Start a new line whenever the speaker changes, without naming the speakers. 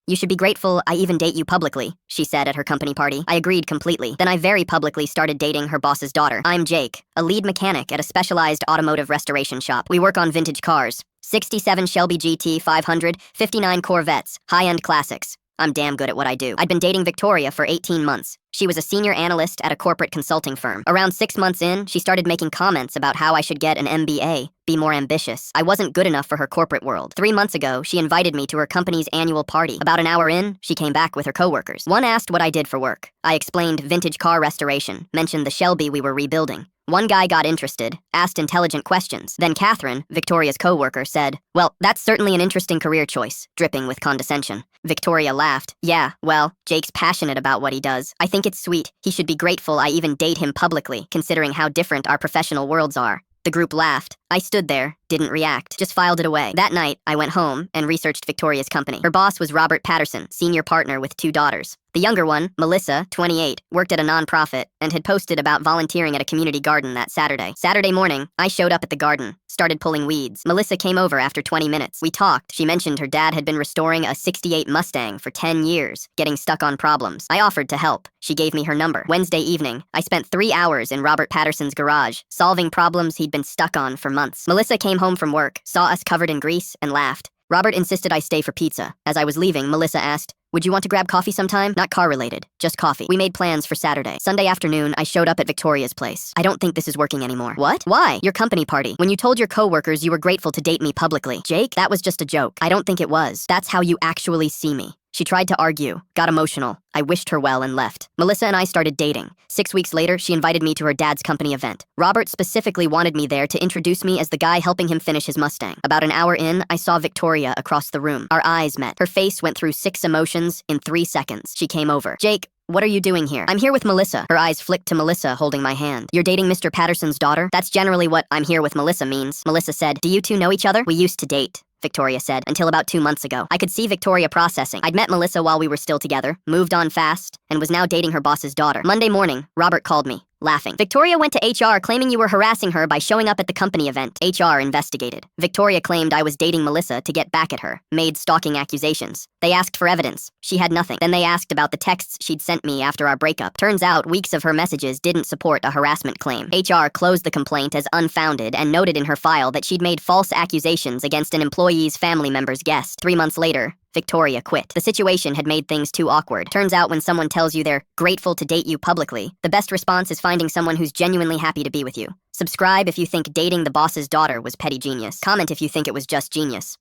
You should be grateful I even date you publicly, she said at her company party. I agreed completely. Then I very publicly started dating her boss's daughter. I'm Jake, a lead mechanic at a specialized automotive restoration shop. We work on vintage cars. 67 Shelby GT 500, 59 Corvettes, high-end classics. I'm damn good at what I do. I'd been dating Victoria for 18 months. She was a senior analyst at a corporate consulting firm. Around 6 months in, she started making comments about how I should get an MBA, be more ambitious. I wasn't good enough for her corporate world. 3 months ago, she invited me to her company's annual party. About an hour in, she came back with her coworkers. One asked what I did for work. I explained vintage car restoration, mentioned the Shelby we were rebuilding. One guy got interested, asked intelligent questions. Then Catherine, Victoria's coworker, said, "Well, that's certainly an interesting career choice," dripping with condescension. Victoria laughed. "Yeah, well, Jake's passionate about what he does. I think it's sweet. He should be grateful I even date him publicly, considering how different our professional worlds are." The group laughed. I stood there, didn't react, just filed it away. That night, I went home and researched Victoria's company. Her boss was Robert Patterson, senior partner with 2 daughters. The younger one, Melissa, 28, worked at a nonprofit and had posted about volunteering at a community garden that Saturday. Saturday morning, I showed up at the garden, started pulling weeds. Melissa came over after 20 minutes. We talked. She mentioned her dad had been restoring a '68 Mustang for 10 years, getting stuck on problems. I offered to help. She gave me her number. Wednesday evening, I spent 3 hours in Robert Patterson's garage, solving problems he'd been stuck on for months. Melissa came home from work, saw us covered in grease, and laughed. Robert insisted I stay for pizza. As I was leaving, Melissa asked, "Would you want to grab coffee sometime?" Not car-related, just coffee. We made plans for Saturday. Sunday afternoon, I showed up at Victoria's place. "I don't think this is working anymore." "What? Why?" "Your company party. When you told your coworkers you were grateful to date me publicly." "Jake, that was just a joke." "I don't think it was. That's how you actually see me." She tried to argue, got emotional. I wished her well and left. Melissa and I started dating. 6 weeks later, she invited me to her dad's company event. Robert specifically wanted me there to introduce me as the guy helping him finish his Mustang. About an hour in, I saw Victoria across the room. Our eyes met. Her face went through 6 emotions in 3 seconds. She came over. "Jake, what are you doing here?" "I'm here with Melissa." Her eyes flicked to Melissa holding my hand. "You're dating Mr. Patterson's daughter?" "That's generally what 'I'm here with Melissa' means." Melissa said, "Do you two know each other?" "We used to date," Victoria said, "until about 2 months ago." I could see Victoria processing. I'd met Melissa while we were still together, moved on fast, and was now dating her boss's daughter. Monday morning, Robert called me, laughing. "Victoria went to HR claiming you were harassing her by showing up at the company event." HR investigated. Victoria claimed I was dating Melissa to get back at her, made stalking accusations. They asked for evidence. She had nothing. Then they asked about the texts she'd sent me after our breakup. Turns out weeks of her messages didn't support a harassment claim. HR closed the complaint as unfounded and noted in her file that she'd made false accusations against an employee's family member's guest. 3 months later, Victoria quit. The situation had made things too awkward. Turns out when someone tells you they're grateful to date you publicly, the best response is finding someone who's genuinely happy to be with you. Subscribe if you think dating the boss's daughter was petty genius. Comment if you think it was just genius.